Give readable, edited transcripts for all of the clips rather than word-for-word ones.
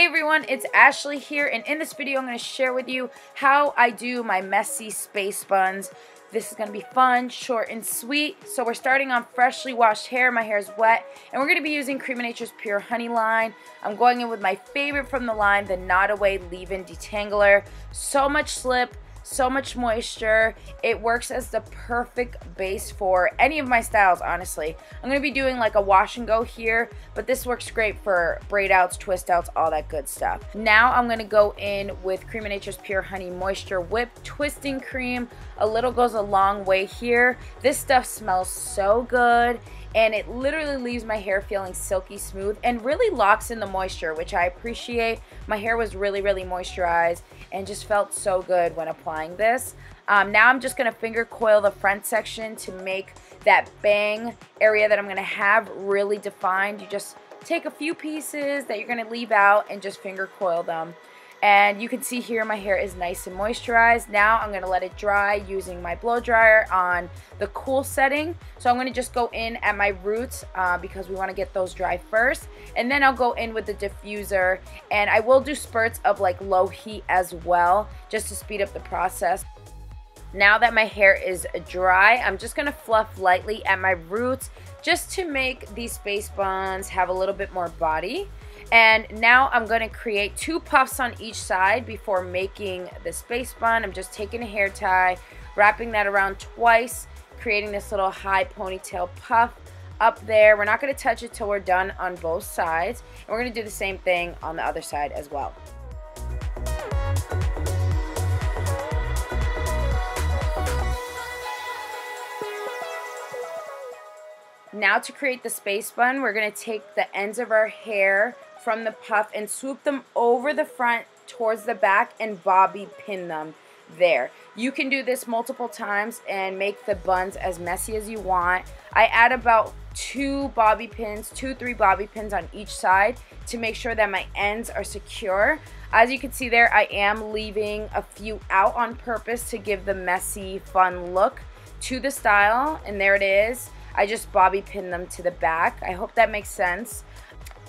Hey everyone, it's Ashley here, and in this video I'm going to share with you how I do my messy space buns. This is going to be fun, short, and sweet. So we're starting on freshly washed hair. My hair is wet, and we're going to be using Creme Nature's Pure Honey line. I'm going in with my favorite from the line, the Not Away Leave-In Detangler. So much slip, so much moisture. It works as the perfect base for any of my styles, honestly. I'm going to be doing like a wash and go here, but this works great for braid outs, twist outs, all that good stuff. Now I'm going to go in with Creme Nature's Pure Honey Moisture Whip Twisting Cream. A little goes a long way here. This stuff smells so good, and it literally leaves my hair feeling silky smooth and really locks in the moisture, which I appreciate. My hair was really moisturized and just felt so good when applying this. Now I'm just going to finger coil the front section to make that bang area that I'm going to have really defined. You just take a few pieces that you're going to leave out and just finger coil them. And you can see here my hair is nice and moisturized. Now I'm going to let it dry using my blow dryer on the cool setting. So I'm going to just go in at my roots because we want to get those dry first. And then I'll go in with the diffuser. And I will do spurts of like low heat as well, just to speed up the process. Now that my hair is dry, I'm just going to fluff lightly at my roots just to make these space buns have a little bit more body. And now I'm going to create 2 puffs on each side before making the space bun. I'm just taking a hair tie, wrapping that around twice, creating this little high ponytail puff up there. We're not going to touch it till we're done on both sides. And we're going to do the same thing on the other side as well. Now to create the space bun, we're going to take the ends of our hair from the puff and swoop them over the front towards the back and bobby pin them there. You can do this multiple times and make the buns as messy as you want. I add about 2 bobby pins, 2-3 bobby pins on each side to make sure that my ends are secure. As you can see there, I am leaving a few out on purpose to give the messy, fun look to the style, and there it is. I just bobby pin them to the back. I hope that makes sense.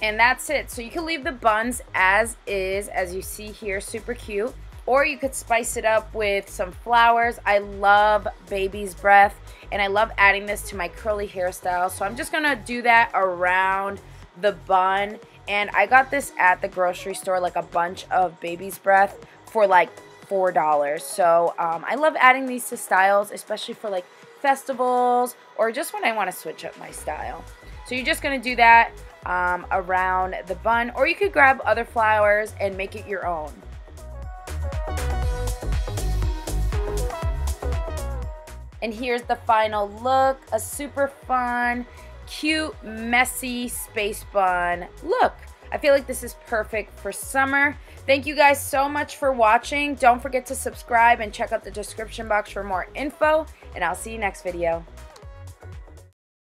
And that's it. So you can leave the buns as is, as you see here, super cute. Or you could spice it up with some flowers. I love baby's breath, and I love adding this to my curly hairstyle. So I'm just gonna do that around the bun. And I got this at the grocery store, like a bunch of baby's breath for like $4. So I love adding these to styles, especially for like festivals or just when I want to switch up my style. So you're just going to do that around the bun, or you could grab other flowers and make it your own. And here's the final look, a super fun, cute, messy space bun look. I feel like this is perfect for summer. Thank you guys so much for watching. Don't forget to subscribe and check out the description box for more info, and I'll see you next video.